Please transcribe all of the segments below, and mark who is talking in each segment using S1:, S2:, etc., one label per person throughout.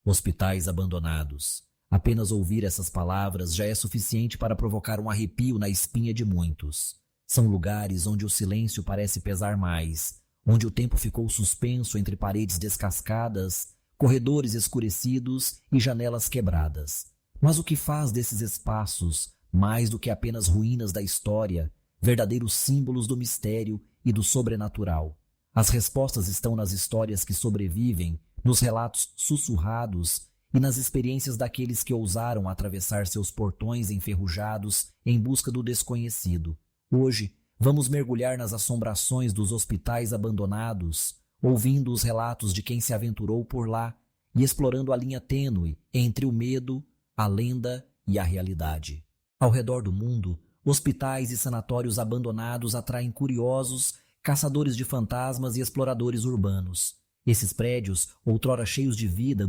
S1: Hospitais abandonados. Apenas ouvir essas palavras já é suficiente para provocar um arrepio na espinha de muitos. São lugares onde o silêncio parece pesar mais, onde o tempo ficou suspenso entre paredes descascadas, corredores escurecidos e janelas quebradas. Mas o que faz desses espaços, mais do que apenas ruínas da história, verdadeiros símbolos do mistério e do sobrenatural? As respostas estão nas histórias que sobrevivem, nos relatos sussurrados e nas experiências daqueles que ousaram atravessar seus portões enferrujados em busca do desconhecido. Hoje, vamos mergulhar nas assombrações dos hospitais abandonados, ouvindo os relatos de quem se aventurou por lá e explorando a linha tênue entre o medo, a lenda e a realidade. Ao redor do mundo, hospitais e sanatórios abandonados atraem curiosos, caçadores de fantasmas e exploradores urbanos. Esses prédios, outrora cheios de vida,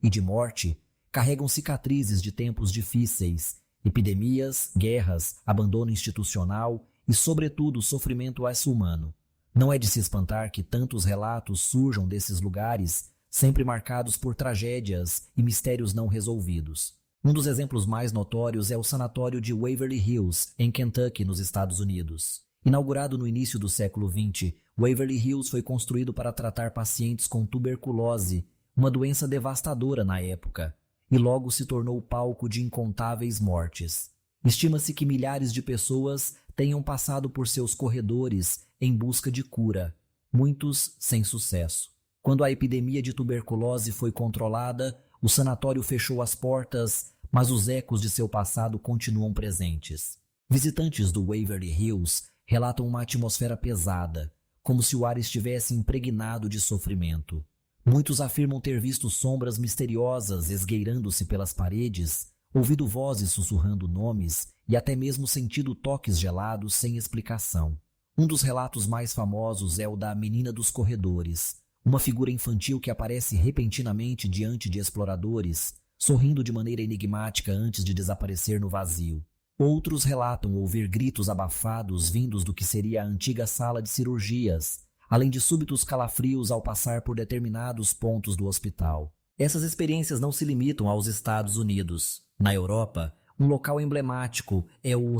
S1: e de morte, carregam cicatrizes de tempos difíceis, epidemias, guerras, abandono institucional e, sobretudo, sofrimento humano. Não é de se espantar que tantos relatos surjam desses lugares, sempre marcados por tragédias e mistérios não resolvidos. Um dos exemplos mais notórios é o sanatório de Waverly Hills, em Kentucky, nos Estados Unidos. Inaugurado no início do século XX, Waverly Hills foi construído para tratar pacientes com tuberculose, uma doença devastadora na época, e logo se tornou palco de incontáveis mortes. Estima-se que milhares de pessoas tenham passado por seus corredores em busca de cura, muitos sem sucesso. Quando a epidemia de tuberculose foi controlada, o sanatório fechou as portas, mas os ecos de seu passado continuam presentes. Visitantes do Waverly Hills relatam uma atmosfera pesada, como se o ar estivesse impregnado de sofrimento. Muitos afirmam ter visto sombras misteriosas esgueirando-se pelas paredes, ouvido vozes sussurrando nomes e até mesmo sentido toques gelados sem explicação. Um dos relatos mais famosos é o da Menina dos Corredores, uma figura infantil que aparece repentinamente diante de exploradores, sorrindo de maneira enigmática antes de desaparecer no vazio. Outros relatam ouvir gritos abafados vindos do que seria a antiga sala de cirurgias, além de súbitos calafrios ao passar por determinados pontos do hospital. Essas experiências não se limitam aos Estados Unidos. Na Europa, um local emblemático é o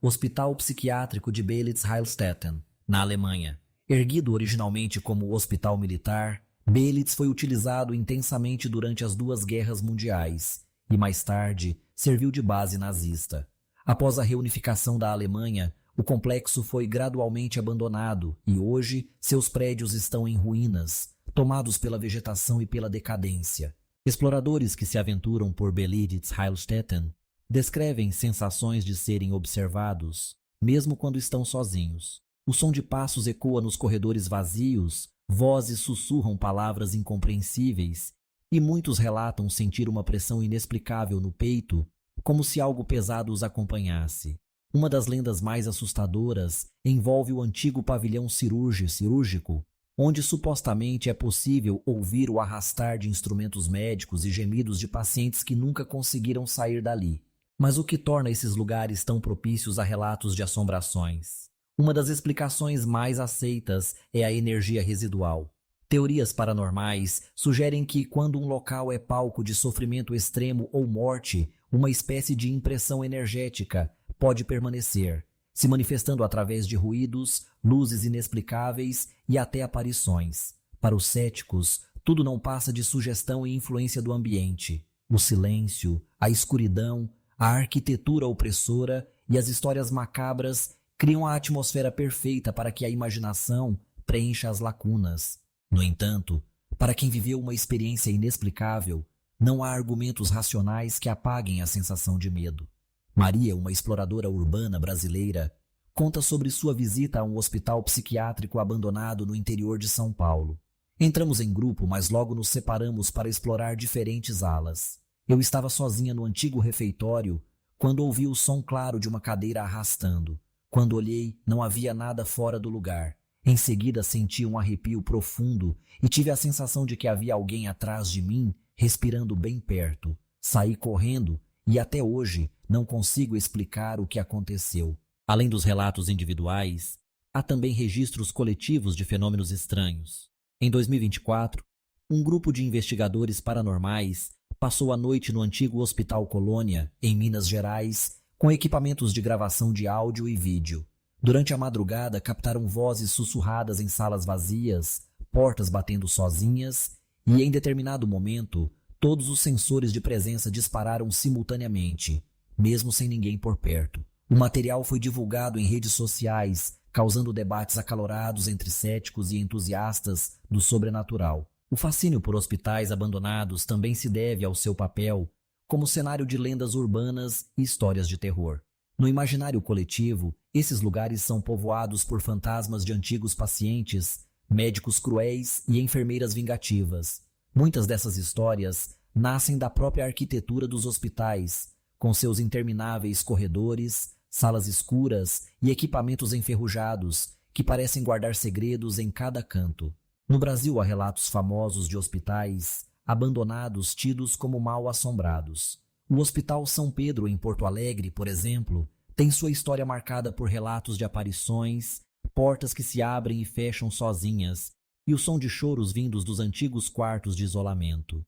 S1: Hospital Psiquiátrico de Belitz-Heilstätten, na Alemanha. Erguido originalmente como hospital militar, Belitz foi utilizado intensamente durante as duas guerras mundiais e, mais tarde, serviu de base nazista. Após a reunificação da Alemanha, o complexo foi gradualmente abandonado e hoje seus prédios estão em ruínas, tomados pela vegetação e pela decadência. Exploradores que se aventuram por Belitz-Heilstätten descrevem sensações de serem observados, mesmo quando estão sozinhos. O som de passos ecoa nos corredores vazios, vozes sussurram palavras incompreensíveis e muitos relatam sentir uma pressão inexplicável no peito, como se algo pesado os acompanhasse. Uma das lendas mais assustadoras envolve o antigo pavilhão cirúrgico, onde supostamente é possível ouvir o arrastar de instrumentos médicos e gemidos de pacientes que nunca conseguiram sair dali. Mas o que torna esses lugares tão propícios a relatos de assombrações? Uma das explicações mais aceitas é a energia residual. Teorias paranormais sugerem que quando um local é palco de sofrimento extremo ou morte, uma espécie de impressão energética pode permanecer, se manifestando através de ruídos, luzes inexplicáveis e até aparições. Para os céticos, tudo não passa de sugestão e influência do ambiente. O silêncio, a escuridão, a arquitetura opressora e as histórias macabras criam a atmosfera perfeita para que a imaginação preencha as lacunas. No entanto, para quem viveu uma experiência inexplicável, não há argumentos racionais que apaguem a sensação de medo. Maria, uma exploradora urbana brasileira, conta sobre sua visita a um hospital psiquiátrico abandonado no interior de São Paulo. Entramos em grupo, mas logo nos separamos para explorar diferentes alas. Eu estava sozinha no antigo refeitório quando ouvi o som claro de uma cadeira arrastando. Quando olhei, não havia nada fora do lugar. Em seguida senti um arrepio profundo e tive a sensação de que havia alguém atrás de mim, respirando bem perto. Saí correndo e até hoje não consigo explicar o que aconteceu. Além dos relatos individuais, há também registros coletivos de fenômenos estranhos. Em 2024, um grupo de investigadores paranormais passou a noite no antigo Hospital Colônia, em Minas Gerais, com equipamentos de gravação de áudio e vídeo. Durante a madrugada, captaram vozes sussurradas em salas vazias, portas batendo sozinhas e, em determinado momento, todos os sensores de presença dispararam simultaneamente, mesmo sem ninguém por perto. O material foi divulgado em redes sociais, causando debates acalorados entre céticos e entusiastas do sobrenatural. O fascínio por hospitais abandonados também se deve ao seu papel como cenário de lendas urbanas e histórias de terror. No imaginário coletivo, esses lugares são povoados por fantasmas de antigos pacientes, médicos cruéis e enfermeiras vingativas. Muitas dessas histórias nascem da própria arquitetura dos hospitais, com seus intermináveis corredores, salas escuras e equipamentos enferrujados que parecem guardar segredos em cada canto. No Brasil há relatos famosos de hospitais abandonados tidos como mal-assombrados. O Hospital São Pedro, em Porto Alegre, por exemplo, tem sua história marcada por relatos de aparições, portas que se abrem e fecham sozinhas e o som de choros vindos dos antigos quartos de isolamento.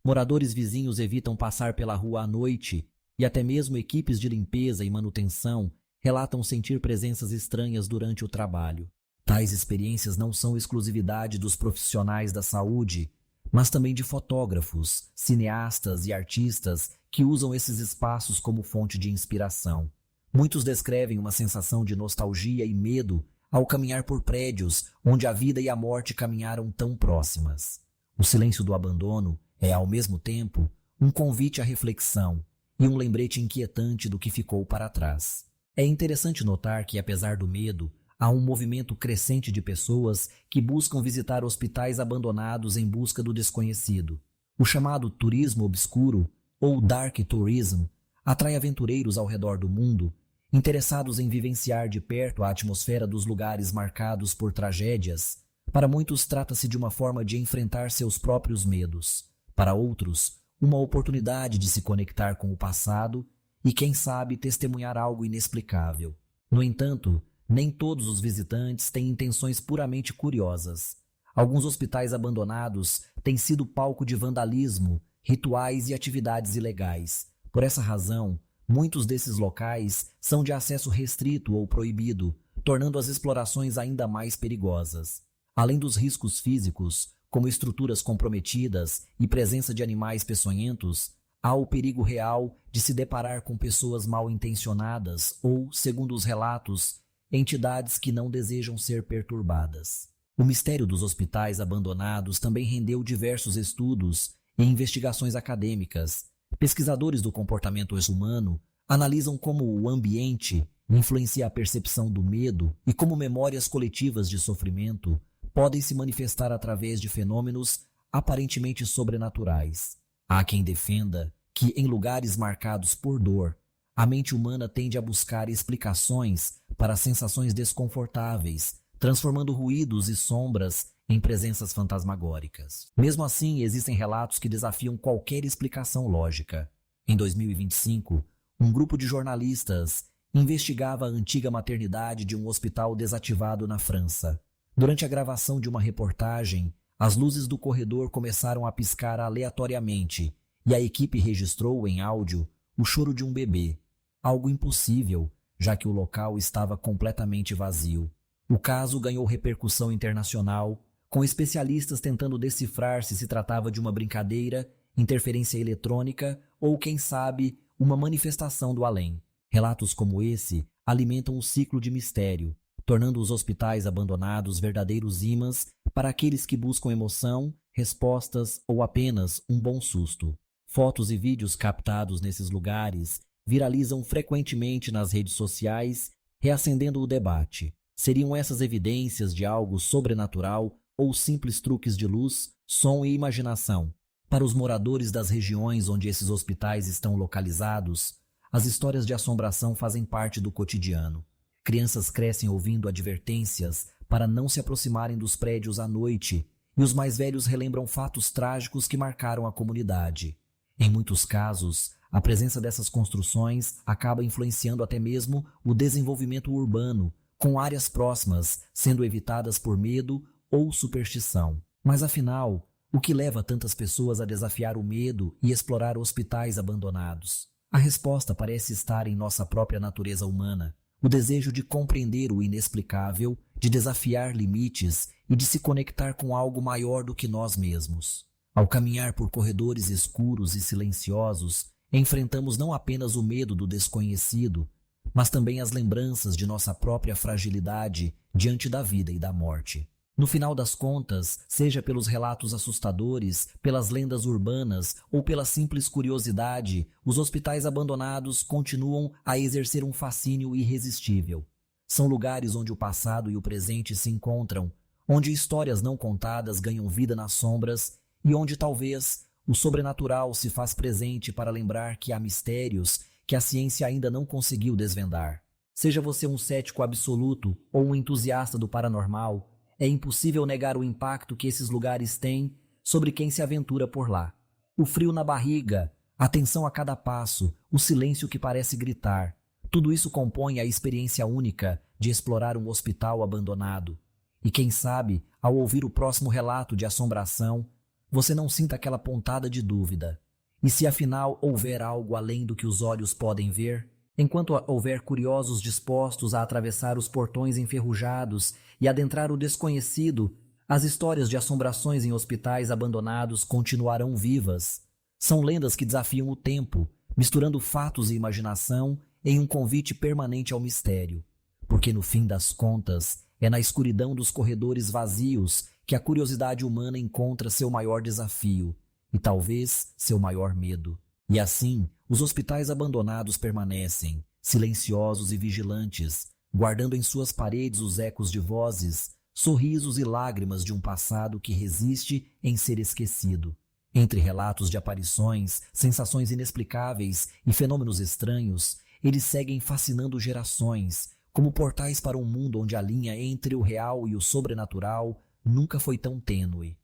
S1: Moradores vizinhos evitam passar pela rua à noite e até mesmo equipes de limpeza e manutenção relatam sentir presenças estranhas durante o trabalho. Tais experiências não são exclusividade dos profissionais da saúde, mas também de fotógrafos, cineastas e artistas que usam esses espaços como fonte de inspiração. Muitos descrevem uma sensação de nostalgia e medo ao caminhar por prédios onde a vida e a morte caminharam tão próximas. O silêncio do abandono é, ao mesmo tempo, um convite à reflexão e um lembrete inquietante do que ficou para trás. É interessante notar que, apesar do medo, há um movimento crescente de pessoas que buscam visitar hospitais abandonados em busca do desconhecido. O chamado turismo obscuro, ou dark tourism, atrai aventureiros ao redor do mundo, interessados em vivenciar de perto a atmosfera dos lugares marcados por tragédias. Para muitos, trata-se de uma forma de enfrentar seus próprios medos. Para outros, uma oportunidade de se conectar com o passado e, quem sabe, testemunhar algo inexplicável. No entanto, nem todos os visitantes têm intenções puramente curiosas. Alguns hospitais abandonados têm sido palco de vandalismo, rituais e atividades ilegais. Por essa razão, muitos desses locais são de acesso restrito ou proibido, tornando as explorações ainda mais perigosas. Além dos riscos físicos, como estruturas comprometidas e presença de animais peçonhentos, há o perigo real de se deparar com pessoas mal intencionadas ou, segundo os relatos, entidades que não desejam ser perturbadas. O mistério dos hospitais abandonados também rendeu diversos estudos e investigações acadêmicas. Pesquisadores do comportamento humano analisam como o ambiente influencia a percepção do medo e como memórias coletivas de sofrimento podem se manifestar através de fenômenos aparentemente sobrenaturais. Há quem defenda que, em lugares marcados por dor, a mente humana tende a buscar explicações para sensações desconfortáveis, transformando ruídos e sombras em presenças fantasmagóricas. Mesmo assim, existem relatos que desafiam qualquer explicação lógica. Em 2025, um grupo de jornalistas investigava a antiga maternidade de um hospital desativado na França. Durante a gravação de uma reportagem, as luzes do corredor começaram a piscar aleatoriamente e a equipe registrou em áudio o choro de um bebê, algo impossível, já que o local estava completamente vazio. O caso ganhou repercussão internacional, com especialistas tentando decifrar se tratava de uma brincadeira, interferência eletrônica ou, quem sabe, uma manifestação do além. Relatos como esse alimentam o ciclo de mistério, tornando os hospitais abandonados verdadeiros ímãs para aqueles que buscam emoção, respostas ou apenas um bom susto. Fotos e vídeos captados nesses lugares viralizam frequentemente nas redes sociais, reacendendo o debate. Seriam essas evidências de algo sobrenatural ou simples truques de luz, som e imaginação? Para os moradores das regiões onde esses hospitais estão localizados, as histórias de assombração fazem parte do cotidiano. Crianças crescem ouvindo advertências para não se aproximarem dos prédios à noite, e os mais velhos relembram fatos trágicos que marcaram a comunidade. Em muitos casos, a presença dessas construções acaba influenciando até mesmo o desenvolvimento urbano, com áreas próximas sendo evitadas por medo ou superstição. Mas afinal, O que leva tantas pessoas a desafiar o medo e explorar hospitais abandonados? A resposta parece estar em nossa própria natureza humana, o desejo de compreender o inexplicável, de desafiar limites e de se conectar com algo maior do que nós mesmos. Ao caminhar por corredores escuros e silenciosos, enfrentamos não apenas o medo do desconhecido, mas também as lembranças de nossa própria fragilidade diante da vida e da morte. No final das contas, seja pelos relatos assustadores, pelas lendas urbanas ou pela simples curiosidade, os hospitais abandonados continuam a exercer um fascínio irresistível. São lugares onde o passado e o presente se encontram, onde histórias não contadas ganham vida nas sombras e onde talvez o sobrenatural se faz presente para lembrar que há mistérios que a ciência ainda não conseguiu desvendar. Seja você um cético absoluto ou um entusiasta do paranormal, é impossível negar o impacto que esses lugares têm sobre quem se aventura por lá. O frio na barriga, a tensão a cada passo, o silêncio que parece gritar, tudo isso compõe a experiência única de explorar um hospital abandonado. E quem sabe, ao ouvir o próximo relato de assombração, você não sinta aquela pontada de dúvida. E se afinal houver algo além do que os olhos podem ver? Enquanto houver curiosos dispostos a atravessar os portões enferrujados e adentrar o desconhecido, as histórias de assombrações em hospitais abandonados continuarão vivas. São lendas que desafiam o tempo, misturando fatos e imaginação em um convite permanente ao mistério. Porque no fim das contas, é na escuridão dos corredores vazios que a curiosidade humana encontra seu maior desafio e talvez seu maior medo. E assim, os hospitais abandonados permanecem, silenciosos e vigilantes, guardando em suas paredes os ecos de vozes, sorrisos e lágrimas de um passado que resiste em ser esquecido. Entre relatos de aparições, sensações inexplicáveis e fenômenos estranhos, eles seguem fascinando gerações, como portais para um mundo onde a linha entre o real e o sobrenatural nunca foi tão tênue.